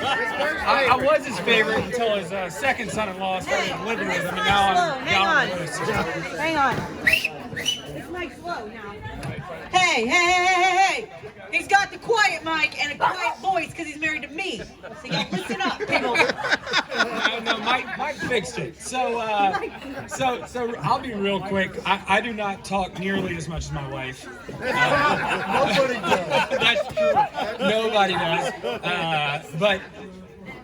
I was his favorite until his second son-in-law started living with him, and now I'm down with his sister. Hang on. This mic's slow now. Hey. He's got the quiet mic and a quiet voice because he's married to me. So you gotta listen up, people. No, Mike fixed it. So I'll be real quick. I do not talk nearly as much as my wife. Nobody does. That's true. Nobody does. But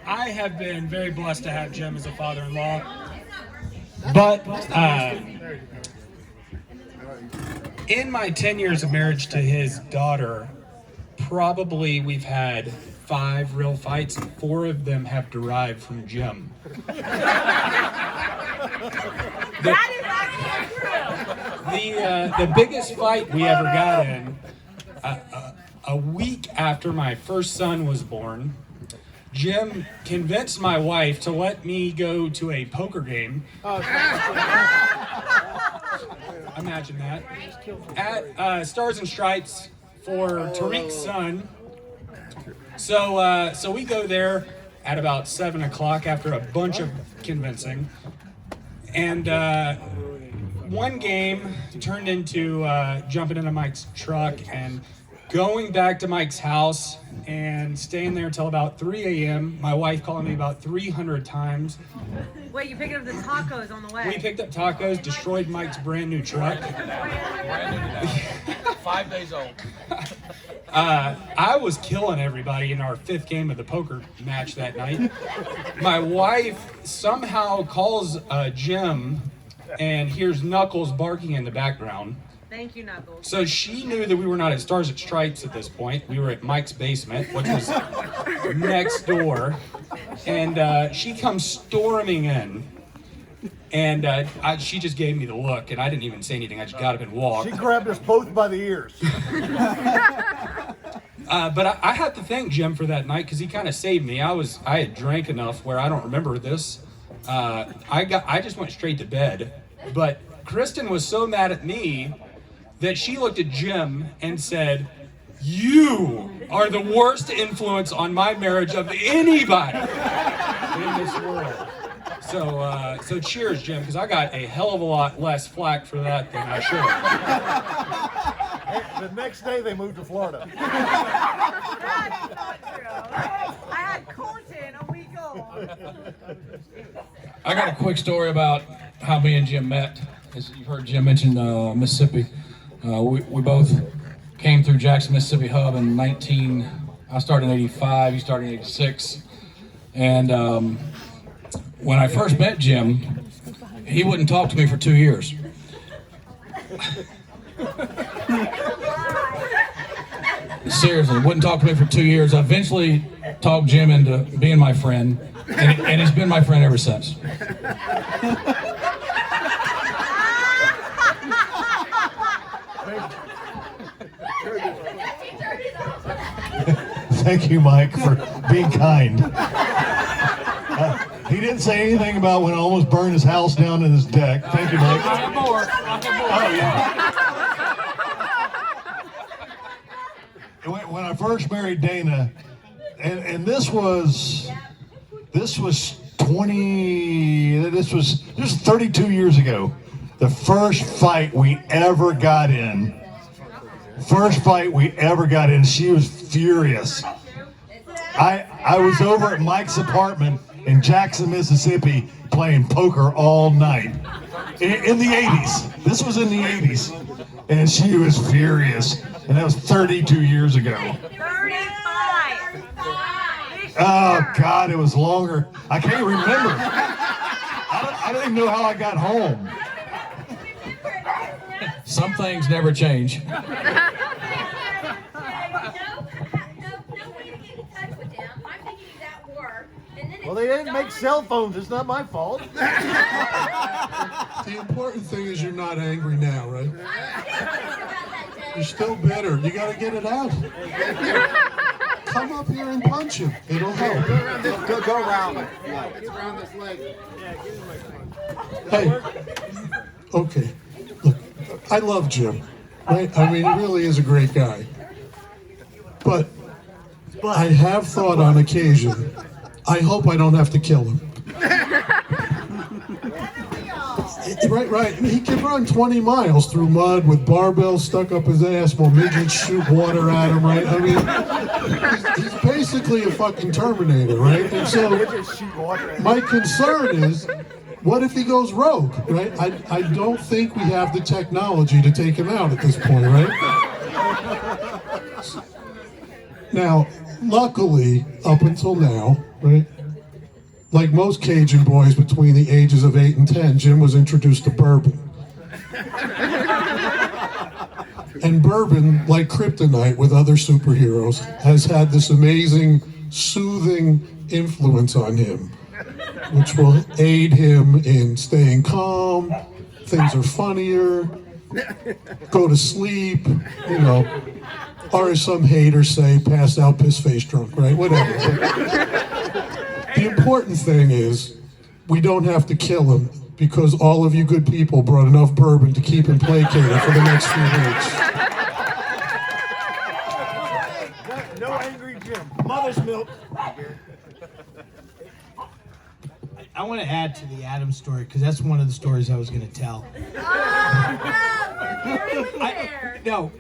I have been very blessed to have Jim as a father-in-law. But in my 10 years of marriage to his daughter, probably we've had 5 real fights, and 4 of them have derived from Jim. The biggest fight we ever got in, a week after my first son was born, Jim convinced my wife to let me go to a poker game. Imagine that. At Stars and Stripes for Tariq's son. So we go there at about 7 o'clock after a bunch of convincing. And one game turned into jumping into Mike's truck and going back to Mike's house and staying there until about 3 a.m. My wife calling me about 300 times. Wait, you picked up the tacos on the way. We picked up tacos, destroyed Mike's brand new truck. Brand new 5 days old. I was killing everybody in our 5th game of the poker match that night. My wife somehow calls Jim and hears Knuckles barking in the background. Thank you, Knuckles. So she knew that we were not at Stars and Stripes at this point. We were at Mike's basement, which was next door. And she comes storming in. And she just gave me the look, and I didn't even say anything. I just got up and walked. She grabbed us both by the ears. But I have to thank Jim for that night because he kind of saved me. I had drank enough where I don't remember this. I just went straight to bed. But Kristen was so mad at me that she looked at Jim and said, "You are the worst influence on my marriage of anybody in this world." So cheers, Jim, because I got a hell of a lot less flack for that than I should have. The next day they moved to Florida. That's not true. I had Colton a week old. I got a quick story about how me and Jim met. As you've heard Jim mention Mississippi. We both came through Jackson, Mississippi Hub in I started in 85, he started in 86. And when I first met Jim, he wouldn't talk to me for 2 years. Seriously, wouldn't talk to me for 2 years. I eventually talked Jim into being my friend, and he's been my friend ever since. Thank you, Mike, for being kind. He didn't say anything about when I almost burned his house down in his deck. Thank you, Mike. Oh, yeah. When I first married Dana, and this was 32 years ago. The first fight we ever got in. She was furious. I was over at Mike's apartment in Jackson, Mississippi, playing poker all night. In the 80s. This was in the 80s. And she was furious. And that was 32 years ago. 35. Oh, God, it was longer. I can't remember. I don't even know how I got home. Some things never change. Well, they didn't make cell phones. It's not my fault. The important thing is you're not angry now, right? You're still bitter. You got to get it out. Come up here and punch him. It'll help. Go around. It's around this leg. Hey, okay. Look, I love Jim, right? I mean, he really is a great guy. But I have thought on occasion I hope I don't have to kill him. Right. He can run 20 miles through mud with barbells stuck up his ass while midgets shoot water at him, right? I mean, he's basically a fucking Terminator, right? And so my concern is, what if he goes rogue, right? I don't think we have the technology to take him out at this point, right? Now, luckily, up until now, right? Like most Cajun boys between the ages of 8 and 10, Jim was introduced to bourbon. And bourbon, like kryptonite with other superheroes, has had this amazing, soothing influence on him, which will aid him in staying calm, things are funnier, go to sleep, you know, or as some haters say, pass out piss-face drunk, right? Whatever. The important thing is, we don't have to kill him because all of you good people brought enough bourbon to keep him placated for the next few weeks. No angry Jim. Mother's milk. I want to add to the Adam story because that's one of the stories I was going to tell.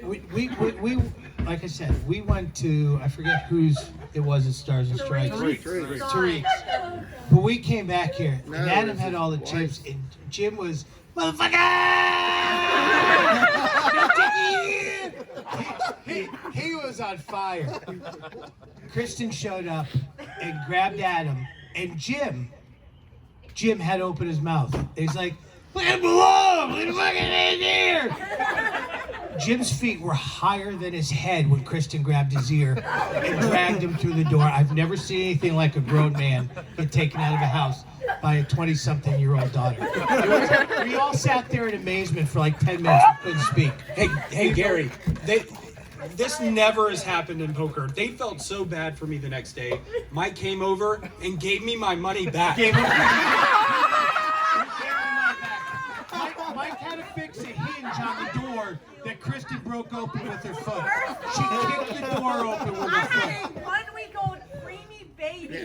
We like I said, we went to, I forget whose it was at Stars and Stripes. Tariq's. But we came back here, and Adam had all the chips, and Jim was, motherfucker! he was on fire. Kristen showed up and grabbed Adam, and Jim had opened his mouth. He's like, look at him below! Look at the fucking in here! Jim's feet were higher than his head when Kristen grabbed his ear and dragged him through the door. I've never seen anything like a grown man get taken out of a house by a 20-something-year-old daughter. We all sat there in amazement for like 10 minutes and couldn't speak. Hey, Gary, this never has happened in poker. They felt so bad for me the next day. Mike came over and gave me my money back. Mike had to fix a hinge on the door that Kristen broke open with her foot. She kicked the door open with I her foot. had a 1-week-old preemie baby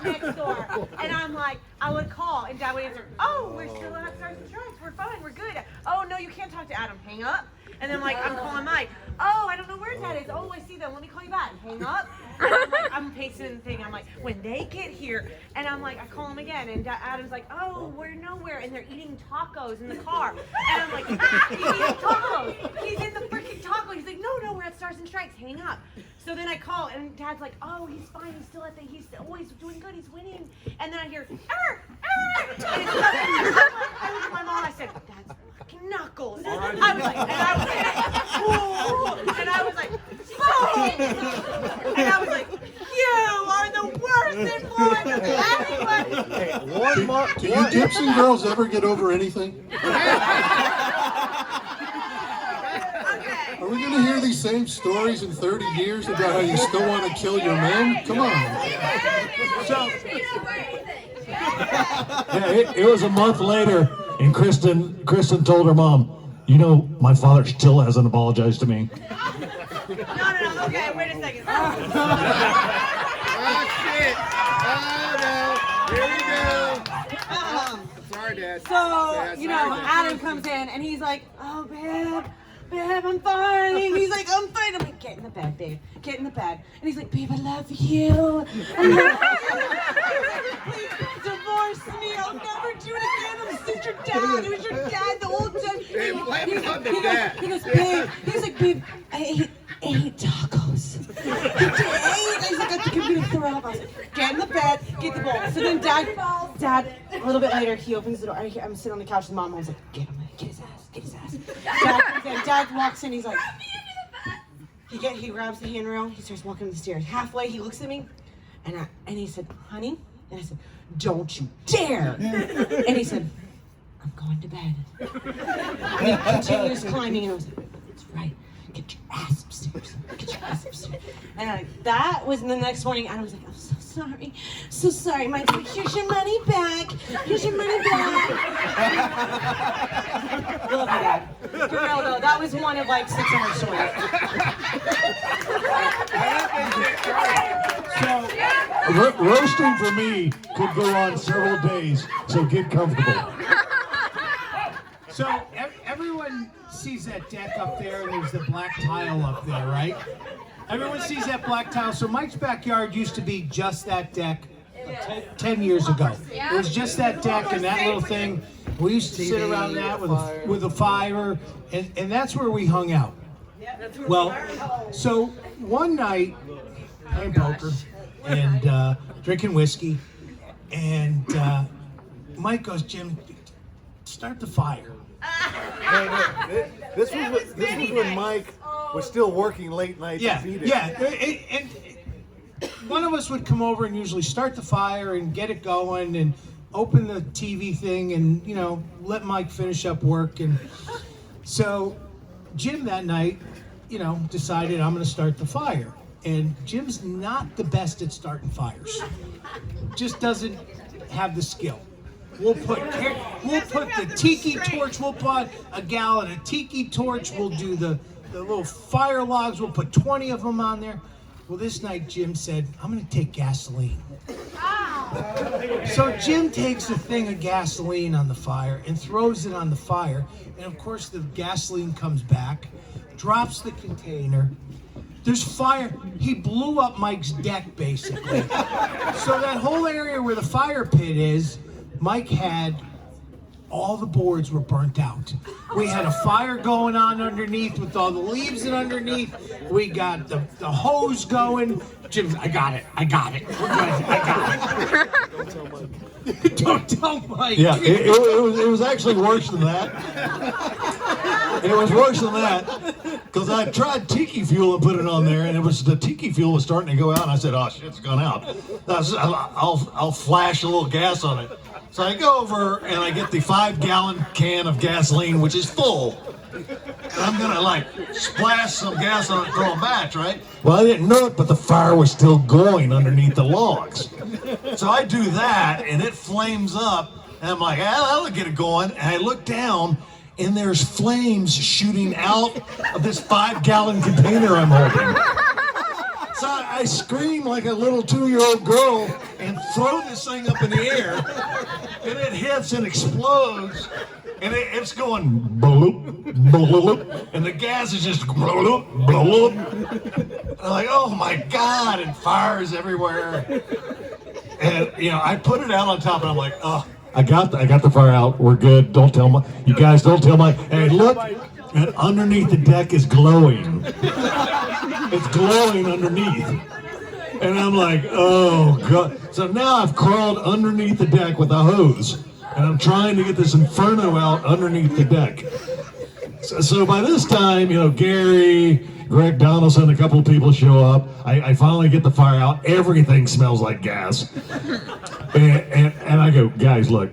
next door, and I'm like, I would call, and Dad would answer, oh, we're still at Stars and Stripes, we're fine, we're good. Oh, no, you can't talk to Adam, hang up. And then, like, I'm calling Mike, oh, I don't know where Dad is, oh, I see them, let me call you back, hang up. And I'm like, I'm pacing the thing, I'm like, when they get here, and I'm like, I call him again, and Adam's like, oh, we're nowhere, and they're eating tacos in the car. And I'm like, he's eating tacos, he's in the freaking taco. He's like, no, we're at Stars and Stripes, hang up. So then I call, and Dad's like, oh, he's fine, he's still he's doing good, he's winning. And then I hear, arr, arr. And I look at my mom, I said, Dad's fucking knuckles. I was like, you are the worst influence of anyone. Do you Gibson girls ever get over anything? Are we going to hear these same stories in 30 years about how you still want to kill your men? Come on. Yeah, it was a month later, and Kristen told her mom, you know, my father still hasn't apologized to me. No, okay, wait a second. Oh, shit. Oh, no. Here we go. Sorry, Dad. So, you know, Adam comes in and he's like, oh, babe, I'm fine. He's like, I'm fine. I'm like, get in the bed, babe. Get in the bed. And he's like, babe, I love you. Please divorce me. I'll never do it again. I'm just your dad. It was your dad the whole time. Hey, blame it on the dad. He goes, babe. He's like, babe, I ate tacos. He ate. He's like, I think I'm gonna throw up. I was like, get in the bed, get the bowl. So then Dad, a little bit later, he opens the door. I'm sitting on the couch with Mom. I was like, get him, get his ass. Dad comes in. Dad walks in. He's like, he grabs the handrail. He starts walking up the stairs. Halfway, he looks at me, and he said, honey. And I said, don't you dare. And he said, I'm going to bed. And he continues climbing, and I was like, that's right. Get your ass upstairs. Get your ass upstairs. And that was the next morning. And I was like, I'm so sorry. Mike's like, here's your money back. Here's your money back. Love you, Dad. For real though, that was one of like 600 stories. Roasting for me could go on several days, so get comfortable. So everyone sees that deck up there, and there's the black tile up there, right? Everyone sees that black tile. So Mike's backyard used to be just that deck 10 years ago. It was just that deck and that little thing. We used to sit around that with a fire, and that's where we hung out. Well, so one night, playing poker and drinking whiskey, and Mike goes, Jim, start the fire. This was when Mike was still working late nights. Yeah, as he did. yeah. And one of us would come over and usually start the fire and get it going and open the TV thing and, you know, let Mike finish up work. And so Jim that night, you know, decided I'm going to start the fire. And Jim's not the best at starting fires. Just doesn't have the skill. We'll put the tiki torch. We'll put a gallon of tiki torch. We'll do the little fire logs. We'll put 20 of them on there. Well, this night Jim said, I'm going to take gasoline. So Jim takes a thing of gasoline on the fire and throws it on the fire. And of course the gasoline comes back, drops the container. There's fire. He blew up Mike's deck, basically. So that whole area where the fire pit is, Mike had, all the boards were burnt out. We had a fire going on underneath with all the leaves in underneath. We got the hose going. Jim, I got it. We're good. I got it. Don't tell Mike. Yeah, it was actually worse than that. It was worse than that because I tried tiki fuel and put it on there, and the tiki fuel was starting to go out. And I said, "Oh shit, it's gone out." I'll flash a little gas on it. So I go over and I get the 5-gallon can of gasoline, which is full. And I'm gonna like splash some gas on it, throw a match, right? Well, I didn't know it, but the fire was still going underneath the logs. So I do that, and it flames up, and I'm like, that'll get it going. And I look down, and there's flames shooting out of this 5-gallon container I'm holding. So I scream like a little 2-year-old girl and throw this thing up in the air, and it hits and explodes, and it's going bloop, bloop, and the gas is just bloop, bloop. I'm like, oh my God, and fires everywhere. And you know, I put it out on top, and I'm like, oh, I got the fire out. We're good. Don't tell Mike. You guys don't tell Mike. Hey, look, and underneath the deck is glowing. It's glowing underneath. And I'm like, oh God. So now I've crawled underneath the deck with a hose, and I'm trying to get this inferno out underneath the deck. So by this time, you know, Gary, Greg Donaldson, a couple of people show up. I finally get the fire out. Everything smells like gas. And I go, guys, look,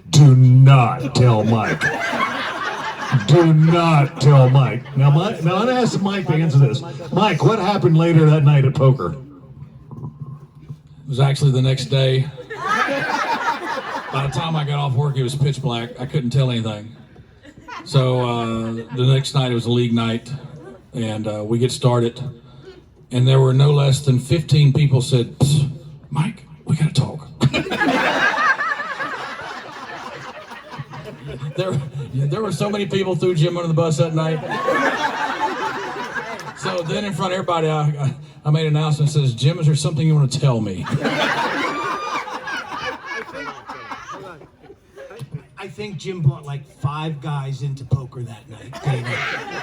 do not tell Mike. Do not tell Mike. Now I'm going to ask Mike to answer this. Mike, what happened later that night at poker? It was actually the next day. By the time I got off work, it was pitch black. I couldn't tell anything. So the next night, it was a league night, and we get started. And there were no less than 15 people said, Mike, we got to talk. There were so many people threw Jim under the bus that night. So then in front of everybody, I made an announcement that says, Jim, is there something you want to tell me? I think Jim brought like 5 guys into poker that night.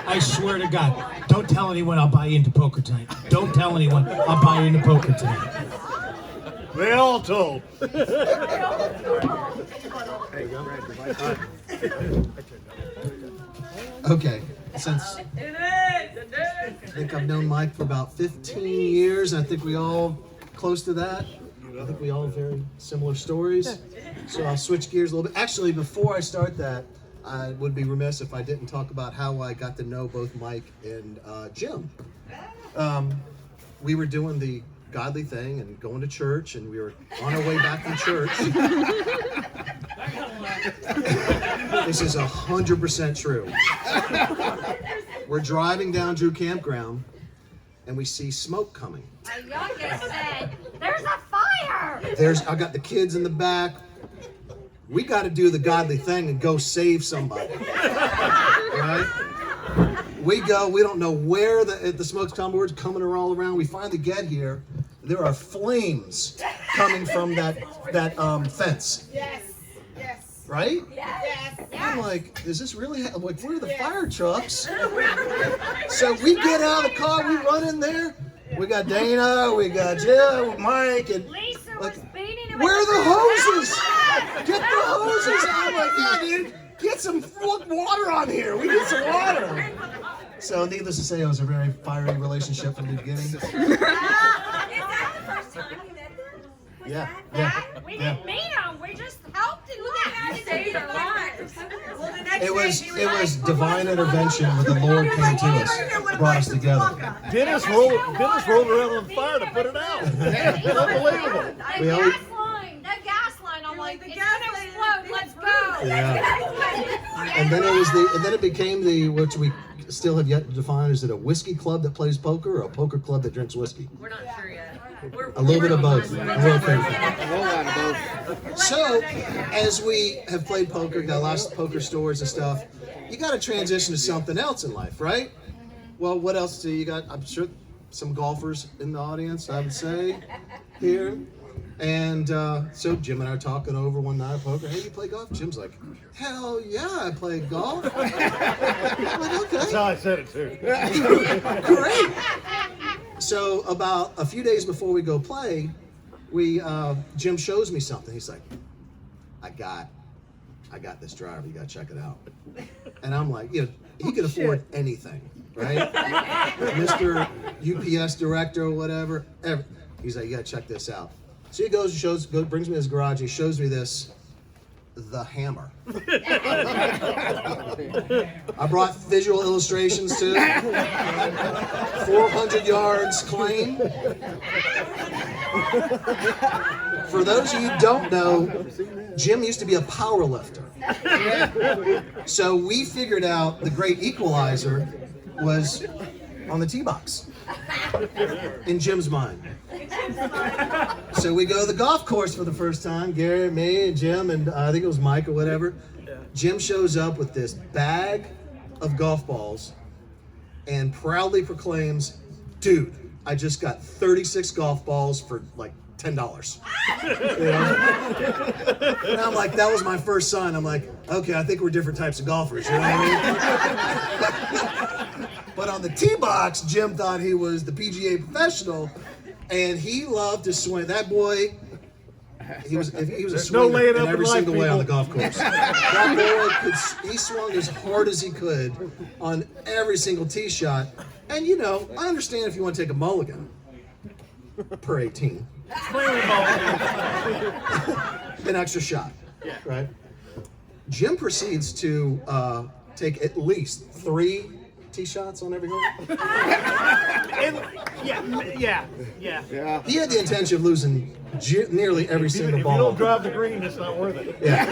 I swear to God, don't tell anyone I'll buy you into poker tonight. Don't tell anyone I'll buy you into poker tonight. They all told. Okay, since I think I've known Mike for about 15 years, I think we all close to that. I think we all have very similar stories. So I'll switch gears a little bit. Actually, before I start that, I would be remiss if I didn't talk about how I got to know both Mike and Jim. We were doing the godly thing and going to church, and we were on our way back from church. This is 100% true. We're driving down Drew Campground, and we see smoke coming. My youngest said, there's a fire! I got the kids in the back. We got to do the godly thing and go save somebody, right? We go. We don't know where the smoke's coming. Coming all around. We finally get here. There are flames coming from that fence. Yes. Yes. Right? Yes. I'm like, is this really? I'm like, where are the fire trucks? So we get out of the car. We run in there. We got Dana. We got Jim, Mike, and like, where are the hoses? Get the hoses! I'm like, yeah, dude, get some water on here. We need some water. So, needless to say, it was a very fiery relationship from the beginning. Is that the first time you met them? Was Yeah, that? yeah, We yeah. didn't meet them. We just helped and laughed. Saved their lives. Well, the next It was day it was divine intervention when the Lord came to us, brought us together. Dennis rolled around on fire to put it out. It's unbelievable. We The always- gas line. I'm like, it's gonna explode. Let's go. Yeah. And then it became which we still have yet to define. Is it a whiskey club that plays poker or a poker club that drinks whiskey? We're not sure yet. A little bit of both. We're okay. A whole lot of both. So, as we have played poker, got lots of poker stores and stuff, you got to transition to something else in life, right? Well, what else do you got? I'm sure some golfers in the audience, I would say, here. And so Jim and I are talking over one night of poker. Hey, you play golf? Jim's like, hell yeah, I play golf. I'm like, okay. That's how I said it too. Great. So about a few days before we go play, Jim shows me something. He's like, I got this driver. You gotta check it out. And I'm like, he can afford anything, right? Mr. UPS director or whatever. He's like, you gotta check this out. So he goes, brings me to his garage. He shows me this, the hammer. I brought visual illustrations too. 400 yards claim. For those of you who don't know, Jim used to be a power lifter. So we figured out the great equalizer was on the tee box in Jim's mind. So we go to the golf course for the first time, Gary, me, and Jim, and I think it was Mike or whatever. Jim shows up with this bag of golf balls and proudly proclaims, dude, I just got 36 golf balls for like $10. You know? And I'm like, that was my first sign. I'm like, okay, I think we're different types of golfers, you know what I mean? But on the tee box, Jim thought he was the PGA professional, and he loved to swing. That boy, he was a swinger in every single way on the golf course. That boy he swung as hard as he could on every single tee shot. And I understand if you want to take a mulligan per 18. An extra shot, right? Jim proceeds to take at least 3 tee shots on every hole. Yeah. He had the intention of losing nearly every single ball. If you don't drive the green, it's not worth it. Yeah.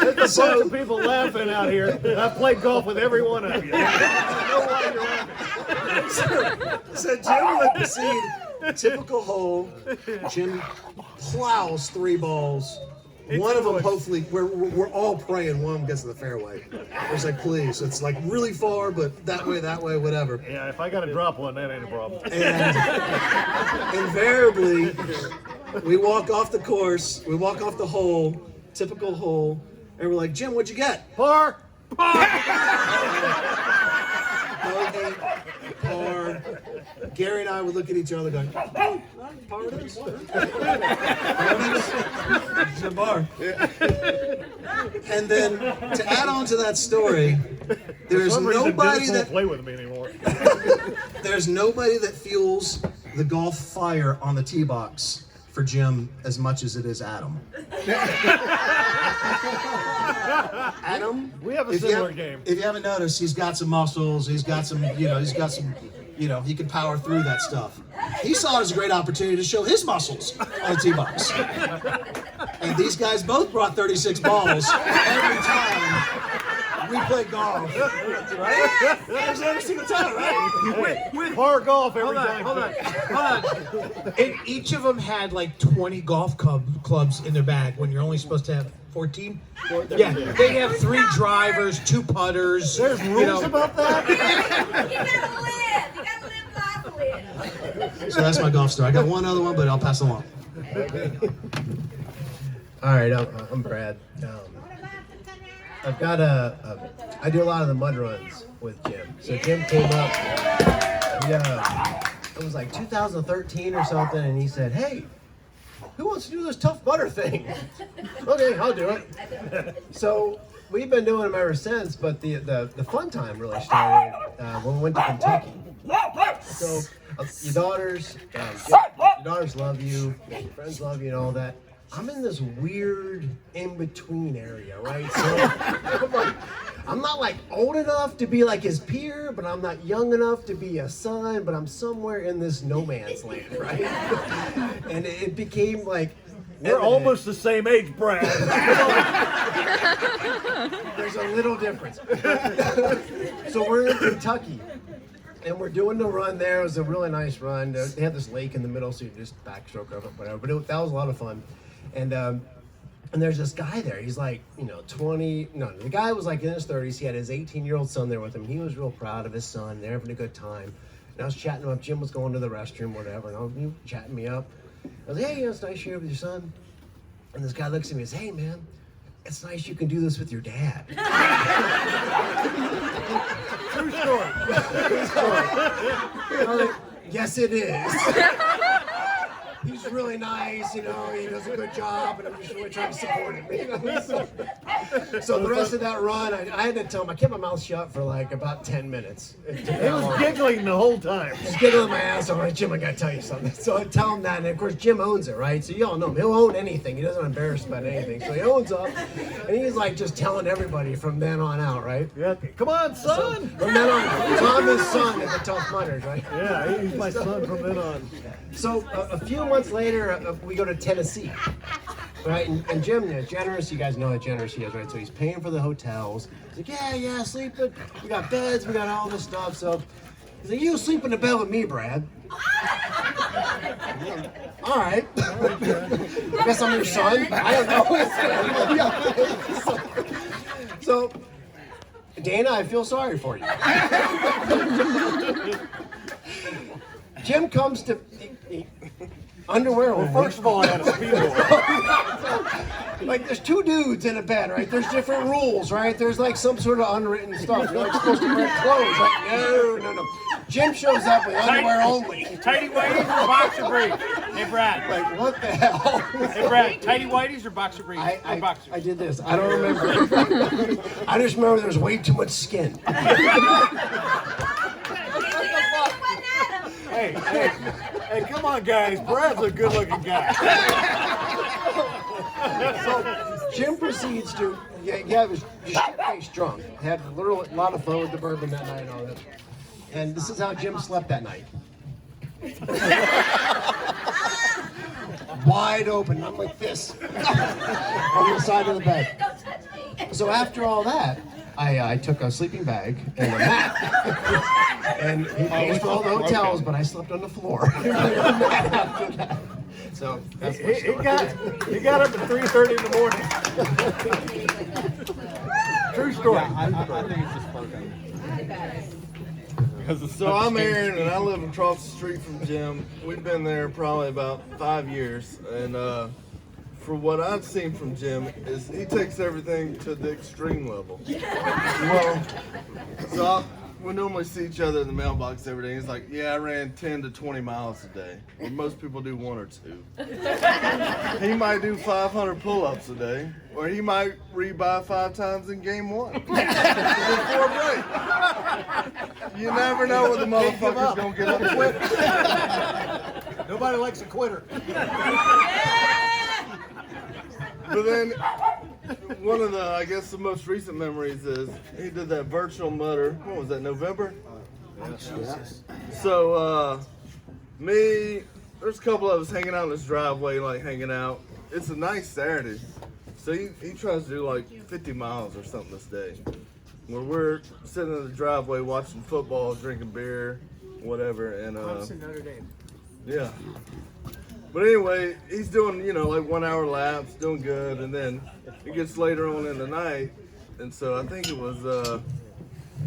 There's a bunch of people laughing out here. I've played golf with every one of you. So Jim would proceed, typical hole. Jim plows 3 balls. One of them, hopefully, we're all praying one of them gets to the fairway. It's like, please, it's like really far, but that way, whatever. Yeah, if I got to drop one, that ain't a problem. And invariably, we walk off the course, we walk off the hole, typical hole, and we're like, Jim, what'd you get? Par. Bogey, par. Gary and I would look at each other going, oh, par it is. It's a bar. And then to add on to that story, there's nobody Dennis won't that play with me anymore. there's nobody that fuels the golf fire on the tee box for Jim as much as it is Adam. Adam, We have a similar game. If you haven't noticed, he's got some muscles. He's got some, he can power through that stuff. He saw it as a great opportunity to show his muscles on the tee box. And these guys both brought 36 balls every time. we play golf. Right? Every single time, right? With par golf every time. Hold on. And each of them had like 20 golf clubs in their bag when you're only supposed to have 14. Yeah, they have 3 drivers, 2 putters. There's rules about that. You gotta live. You gotta live life. So that's my golf story. I got one other one, but I'll pass along. All right, I'm Brad. I've got I do a lot of the mud runs with Jim. So Jim came up, it was like 2013 or something, and he said, "Hey, who wants to do this tough butter thing?" Okay, I'll do it. So we've been doing them ever since, but the fun time really started when we went to Kentucky. So your daughters love you, your friends love you, and all that. I'm in this weird in-between area, right? So I'm not like old enough to be like his peer, but I'm not young enough to be a son, but I'm somewhere in this no man's land, right? And it became like, We're almost the same age, Brad. there's a little difference. So we're in Kentucky. And we're doing the run there. It was a really nice run. They had this lake in the middle, so you just backstroke over it, whatever. But that was a lot of fun. And there's this guy there. He's like, 20. No, the guy was like in his 30s. He had his 18-year-old son there with him. He was real proud of his son. They're having a good time. And I was chatting him up. Jim was going to the restroom, whatever. And I was chatting me up. I was like, "Hey, it's nice you're here with your son." And this guy looks at me and says, "Hey, man, it's nice you can do this with your dad." True story. True story. I was like, "Yes, it is." He's really nice, he does a good job, and I'm just really trying to support him. So the rest of that run, I had to tell him, I kept my mouth shut for like about 10 minutes. He was giggling the whole time. Just giggling my ass off. Like, "Jim, I gotta tell you something." So I tell him that, and of course Jim owns it, right? So you all know him. He'll own anything. He doesn't embarrass about anything. So he owns up, and he's like just telling everybody from then on out, right? Yeah. Come on, son. From then on, so I'm his son at the Tough Mudders, right? Yeah, he's my son from then on. So a few months later, we go to Tennessee, right? And Jim, generous, you guys know how generous he is, right? So he's paying for the hotels. He's like, yeah, sleeping. We got beds, we got all this stuff. So he's like, "You sleep in the bed with me, Brad." All right. I guess I'm your son. I don't know. So, Dana, I feel sorry for you. Jim comes to underwear. Well, first of all, I had a speedo. Like, there's 2 dudes in a bed, right? There's different rules, right? There's like some sort of unwritten stuff. You're like supposed to wear clothes, right? No. Jim shows up with underwear only. Tighty whities or boxer briefs? Hey, Brad. Like, what the hell? Hey, Brad. Tighty whities or boxer briefs? I did this. I don't remember. I just remember there's way too much skin. Hey, come on, guys. Brad's a good-looking guy. So Jim proceeds to, was shit-faced drunk. Had a lot of fun with the bourbon that night and all that. And this is how Jim slept that night. Wide open, I'm like this, on the side of the bed. So after all that, I took a sleeping bag and a mat. And he paid for all the hotels, but I slept on the floor. After that. So that's my story. He got up at 3:30 in the morning. True story. I think it's just fun. So I'm Aaron, and I live across the street from Jim. We've been there probably about 5 years, and for what I've seen from Jim is he takes everything to the extreme level. Well, so we normally see each other in the mailbox every day. He's like, "Yeah, I ran 10 to 20 miles a day." Where most people do 1 or 2. He might do 500 pull-ups a day, or he might rebuy 5 times in game 1. Before break. You never know where the motherfucker's gonna get up and quit. Nobody likes a quitter. But then, one of the, the most recent memories is he did that virtual mutter. What was that, November? So, there's a couple of us hanging out in this driveway, hanging out. It's a nice Saturday. So he tries to do 50 miles or something this day. where we're sitting in the driveway watching football, drinking beer, whatever, and Notre Dame. yeah. But anyway, he's doing, like 1 hour laps, doing good, and then it gets later on in the night, and so I think it was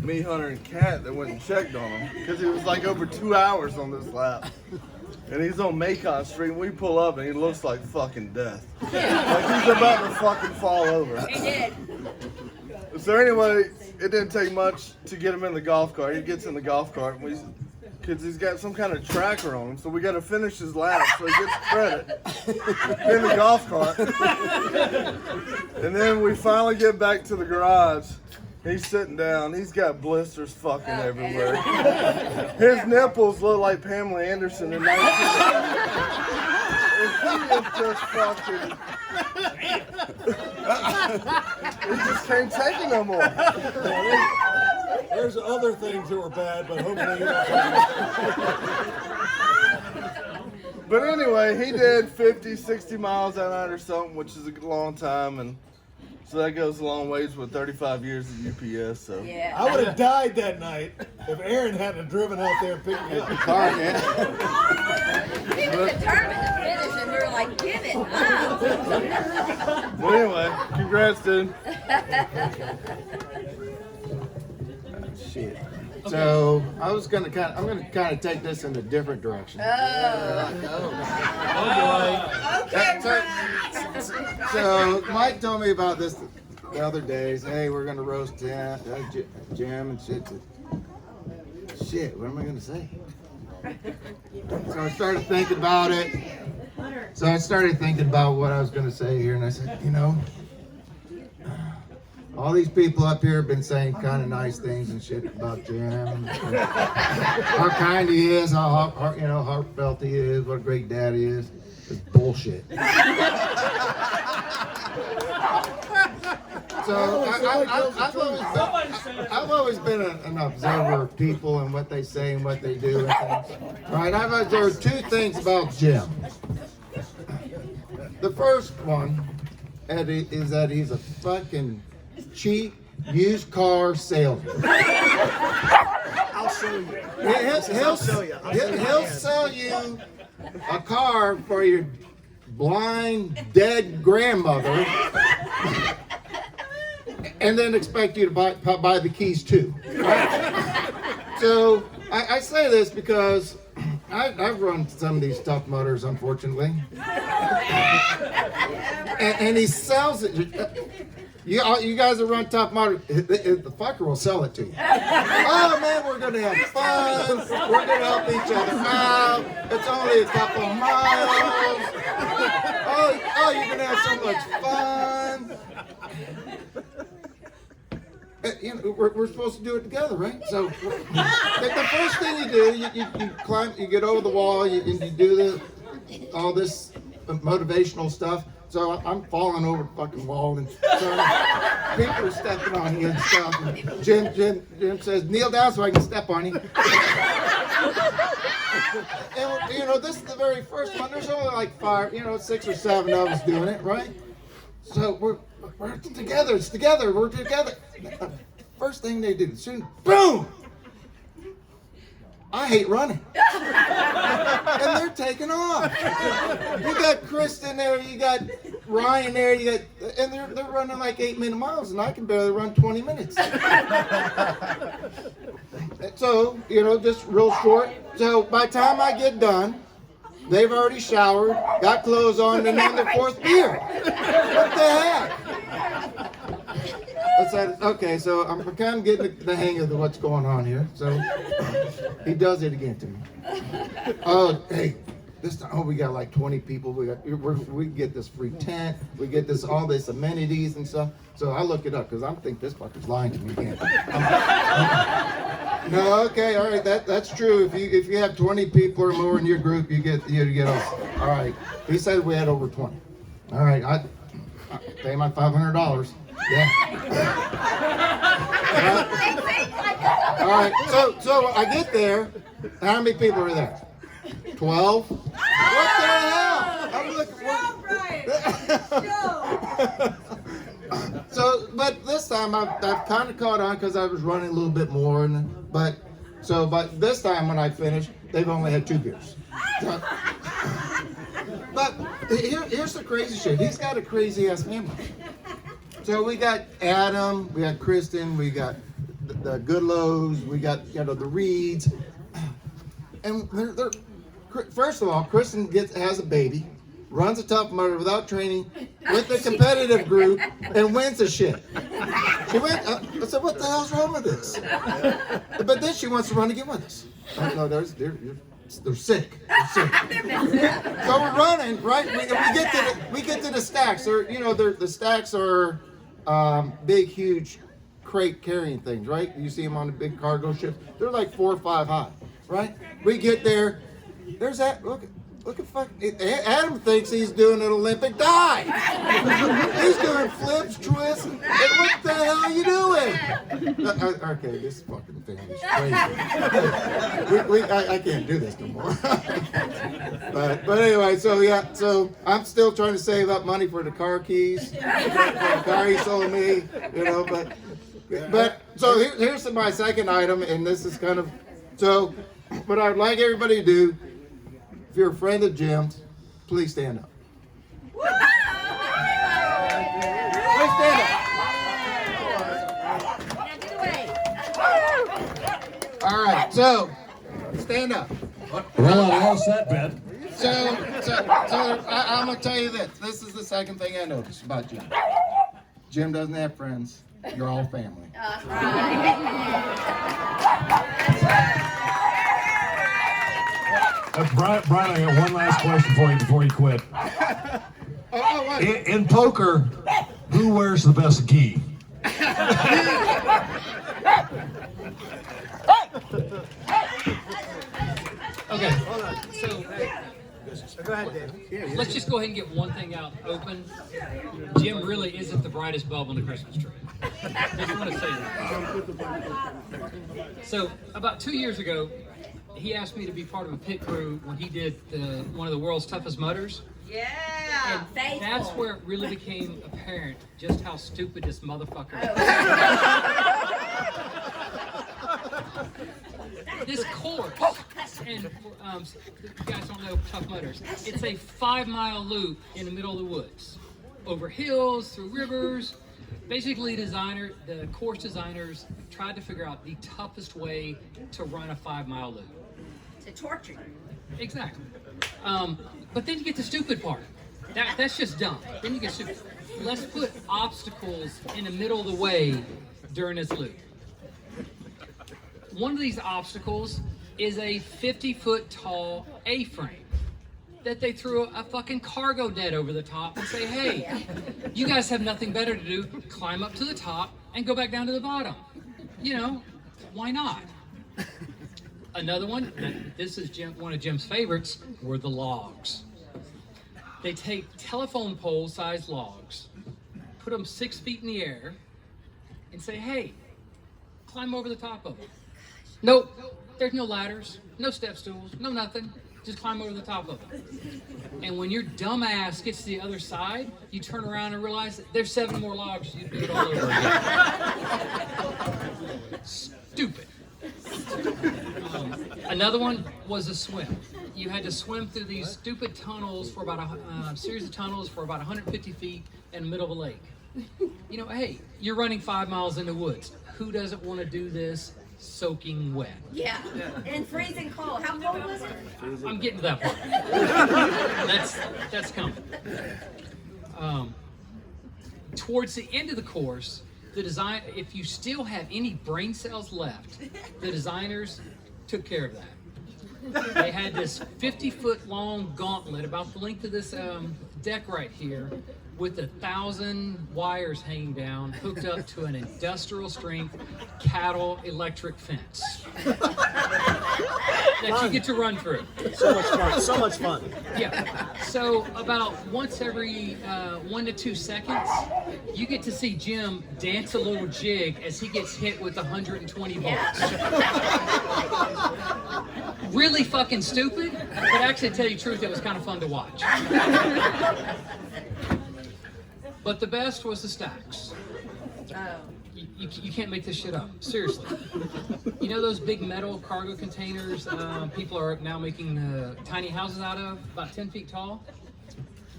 me, Hunter, and Kat that went and checked on him, because he was like over 2 hours on this lap. And he's on Macon Street, and we pull up, and he looks like fucking death. Like he's about to fucking fall over. He did. So anyway, it didn't take much to get him in the golf cart. He gets in the golf cart, because he's got some kind of tracker on him, so we got to finish his lap so he gets credit in the golf cart. And then we finally get back to the garage. He's sitting down. He's got blisters fucking everywhere. His nipples look like Pamela Anderson in 19. He is just fucking. He just can't take it no more. There's other things that were bad, but hopefully you don't. But anyway, he did 50, 60 miles that night or something, which is a long time, and so that goes a long ways with 35 years of UPS. So Yeah. I would have died that night if Aaron hadn't driven out there and picked me up. car, man. He was determined to finish, and we were like, give it up. But anyway, congrats, dude. Shit. So I'm gonna kind of take this in a different direction. So Mike told me about this the other days. Hey, we're gonna roast Jim and shit. Shit, what am I gonna say? So I started thinking about it. So I started thinking about what I was gonna say here, and I said, all these people up here have been saying kind of nice things and shit about Jim. How kind he is, how heartfelt he is, what a great dad he is. It's bullshit. So I've always been an observer of people and what they say and what they do and things. Right? I've observed two things about Jim. The first one, Eddie, is that he's a fucking cheap used car salesman. I'll show you. He'll sell you a car for your blind, dead grandmother, and then expect you to buy the keys too. Right? So I say this because I've run some of these Tough Mudders, unfortunately, and he sells it. You guys that run Tough Mudder, the fucker will sell it to you. Oh man, we're gonna have fun. We're gonna help each other out. It's only a couple miles. Oh, you're gonna have so much fun. We're supposed to do it together, right? So the first thing you do, you climb, you get over the wall, you do all this motivational stuff. So I'm falling over the fucking wall, and so people are stepping on you and stuff. And Jim says, kneel down so I can step on you. And this is the very first one. There's only like 6 or 7 of us doing it, right? So we're together. It's together. We're together. First thing they do, soon, boom. I hate running. And they're taking off. You got Kristen there, you got Ryan there, and they're running like 8-minute miles, and I can barely run 20 minutes. So, just real short. So by the time I get done, they've already showered, got clothes on, and on their 4th beer. What the heck? I said, okay, so I'm kind of getting the hang of what's going on here. So he does it again to me. Oh, hey, this time, we got like 20 people. We get this free tent. We get all this amenities and stuff. So I look it up because I think this fucker's lying to me again. No, okay, all right, that's true. If you have 20 people or more in your group, you get off. All right. He said we had over 20. All right, I pay my $500. Yeah. All right. So I get there. How many people are there? 12. What the hell? I'm looking for. So, but this time I've kind of caught on because I was running a little bit more, but this time when I finished, they've only had 2 beers. So, but here's the crazy shit. He's got a crazy ass family. So we got Adam, we got Kristen, we got the Goodlows, we got the Reeds, and they're first of all, Kristen has a baby, runs a Tough Mudder without training, with the competitive group, and wins the shit. She went. I said, "What the hell's wrong with this?" But then she wants to run again with us. No, they're sick. They're sick. So we're running, right? We get to the stacks. The stacks are big, huge crate carrying things, right? You see them on the big cargo ships. They're like 4 or 5 high, right? We get there. There's that. Look at fucking Adam thinks he's doing an Olympic dive. He's doing flips, twists. And what the hell are you doing? Okay, this fucking thing is crazy. I can't do this no more. but anyway, so I'm still trying to save up money for the car keys. For the car he sold me, But so here's my second item, and this is kind of so. What I'd like everybody to do. If you're a friend of Jim's, please stand up. Please stand up. All right, so stand up. Well, I lost that bet. So I'm gonna tell you this. This is the second thing I noticed about Jim. Jim doesn't have friends. You're all family. That's right. Brian, I got one last question for you before you quit. In poker, who wears the best gi? Okay, so Go ahead, Dave. let's just go ahead and get one thing out open. Jim really isn't the brightest bulb on the Christmas tree. Just want to say that. So about 2 years ago, he asked me to be part of a pit crew when he did one of the world's toughest mutters. Yeah. And that's where it really became apparent just how stupid this motherfucker is. This course, and you guys don't know Tough Mudders, it's a 5-mile loop in the middle of the woods, over hills, through rivers. Basically, the course designers tried to figure out the toughest way to run a 5-mile loop. To torture you. Exactly. But then you get the stupid part. That's just dumb. Then you get stupid. Let's put obstacles in the middle of the way during this loop. One of these obstacles is a 50-foot tall A-frame that they threw a fucking cargo net over the top and say, hey, you guys have nothing better to do, climb up to the top and go back down to the bottom. Why not? Another one, this is one of Jim's favorites, were the logs. They take telephone pole-sized logs, put them 6 feet in the air, and say, hey, climb over the top of them. Nope, there's no ladders, no step stools, no nothing. Just climb over the top of them. And when your dumb ass gets to the other side, you turn around and realize that there's 7 more logs. You do it all over again. Stupid. Another one was a swim. You had to swim through these stupid tunnels for about a series of tunnels for about 150 feet in the middle of a lake. Hey, you're running 5 miles in the woods. Who doesn't want to do this soaking wet? Yeah. And freezing cold. How cold was it? I'm getting to that part. That's coming. Towards the end of the course, if you still have any brain cells left, the designers took care of that. They had this 50-foot long gauntlet about the length of this deck right here, with 1,000 wires hanging down, hooked up to an industrial strength cattle electric fence that you get to run through. So much fun. So much fun. Yeah. So about once every 1 to 2 seconds, you get to see Jim dance a little jig as he gets hit with 120 volts. Really fucking stupid, but actually, to tell you the truth, it was kind of fun to watch. But the best was the stacks. You can't make this shit up. Seriously. You know those big metal cargo containers people are now making tiny houses out of, about 10 feet tall?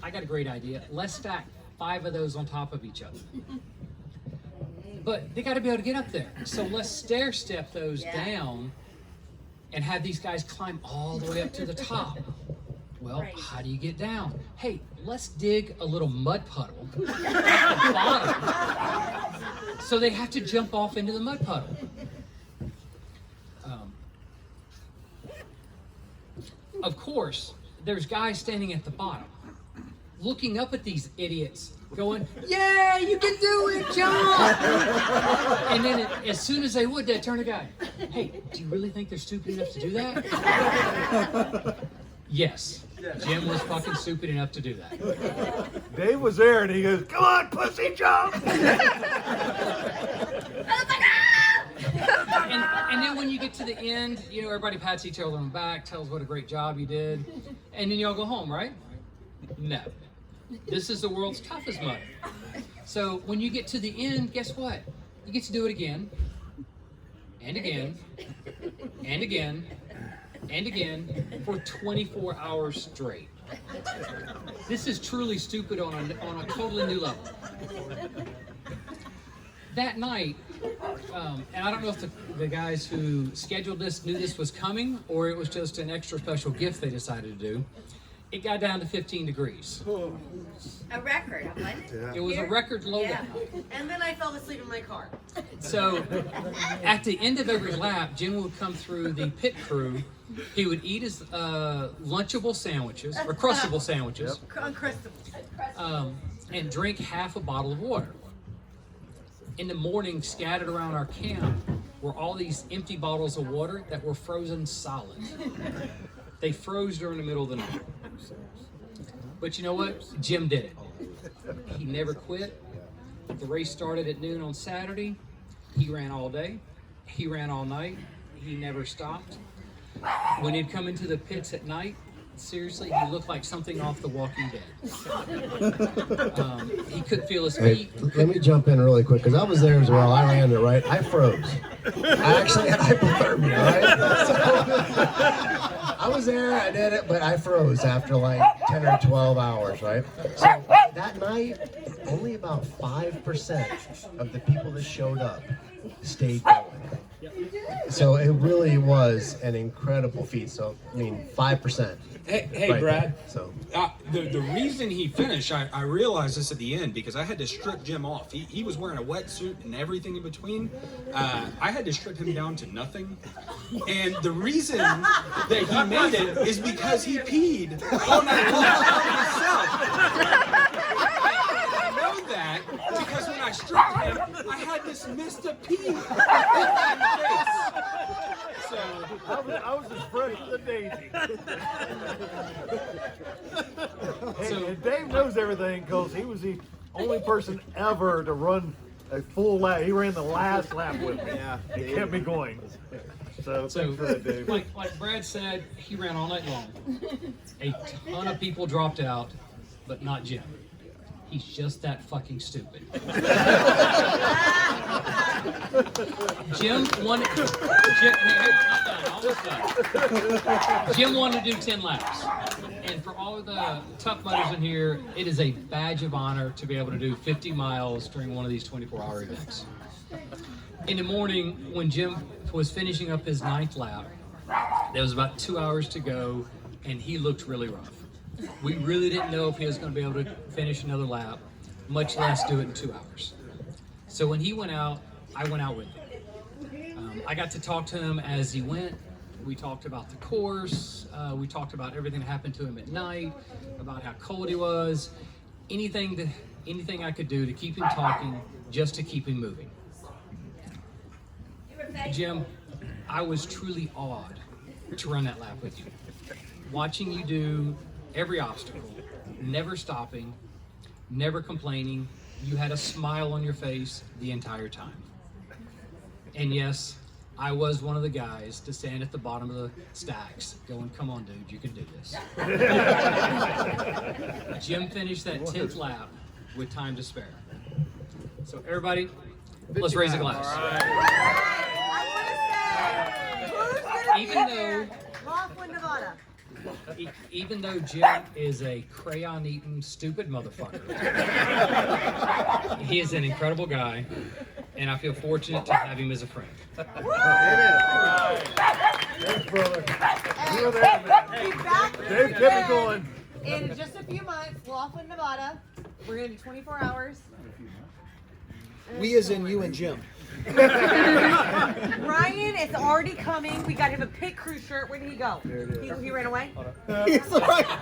I got a great idea. Let's stack 5 of those on top of each other. But they got to be able to get up there. So let's stair step those down and have these guys climb all the way up to the top. Well, how do you get down? Hey, let's dig a little mud puddle at the bottom. So they have to jump off into the mud puddle. Of course, there's guys standing at the bottom, looking up at these idiots, going, "Yeah, you can do it, John!" And then as soon as they would, they'd turn to the guy, "Hey, do you really think they're stupid enough to do that?" Yes. Jim was fucking stupid enough to do that. Dave was there and he goes, "Come on, pussy, jump!" And then when you get to the end, you know, everybody pats each other on the back, tells what a great job you did, and then you all go home, right? No. This is the world's toughest mud. So when you get to the end, guess what? You get to do it again, and again, and again, and again, for 24 hours straight. This is truly stupid on a totally new level. That night, and I don't know if the guys who scheduled this knew this was coming, or it was just an extra special gift they decided to do. It got down to 15 degrees. A record, wasn't it? It was a record low. Yeah. And then I fell asleep in my car. So at the end of every lap, Jim would come through the pit crew. He would eat his Lunchable sandwiches, or Crustable sandwiches, and drink half a bottle of water. In the morning, scattered around our camp were all these empty bottles of water that were frozen solid. They froze during the middle of the night. But you know what? Jim did it. He never quit. The race started at noon on Saturday. He ran all day. He ran all night. He never stopped. When he'd come into the pits at night, seriously, he looked like something off The Walking Dead. He couldn't feel his feet. Hey, let me jump in really quick, because I was there as well. I ran it, right? I froze. I actually had hypothermia, right? So, I was there, I did it, but I froze after like 10 or 12 hours, right? So that night, only about 5% of the people that showed up stayed going. So it really was an incredible feat. So, I mean, 5%. Hey, right Brad. there. So The reason he finished, I realized this at the end because I had to strip Jim off. He was wearing a wetsuit and everything in between. I had to strip him down to nothing. And the reason that he made it is because he peed on that himself. I know that because when I stripped him, I had this mist of pee in my face. So I was as fresh as a daisy. Hey, and Dave knows everything because he was the only person ever to run a full lap. He ran the last lap with me. Yeah, He kept me going. So thanks for that, Dave. Like Brad said, he ran all night long. A ton of people dropped out, but not Jim. He's just that fucking stupid. Jim wanted. Jim wanted to do 10 laps, and for all of the tough mutters in here, it is a badge of honor to be able to do 50 miles during one of these 24-hour events. In the morning, when Jim was finishing up his 9th lap, there was about 2 hours to go, and he looked really rough. We really didn't know if he was going to be able to finish another lap, much less do it in 2 hours. So when he went out, I went out with him. I got to talk to him as he went. We talked about the course. We talked about everything that happened to him at night, about how cold he was, anything I could do to keep him talking, just to keep him moving. Jim, I was truly awed to run that lap with you. Watching you do every obstacle, never stopping, never complaining. You had a smile on your face the entire time. And yes, I was one of the guys to stand at the bottom of the stacks going, "Come on, dude, you can do this." Jim finished that 10th lap with time to spare. So everybody, Let's raise a glass. Even though, Laughlin, Nevada. even though Jim is a crayon-eating, stupid motherfucker, he is an incredible guy, and I feel fortunate to have him as a friend. Thanks, brother. You're there, man. Dave, keep me going. In just a few months, Laughlin, Nevada. We're gonna do 24 hours. We as in you and Jim. Ryan is already coming. We got him a pit crew shirt. Where did he go? He ran away?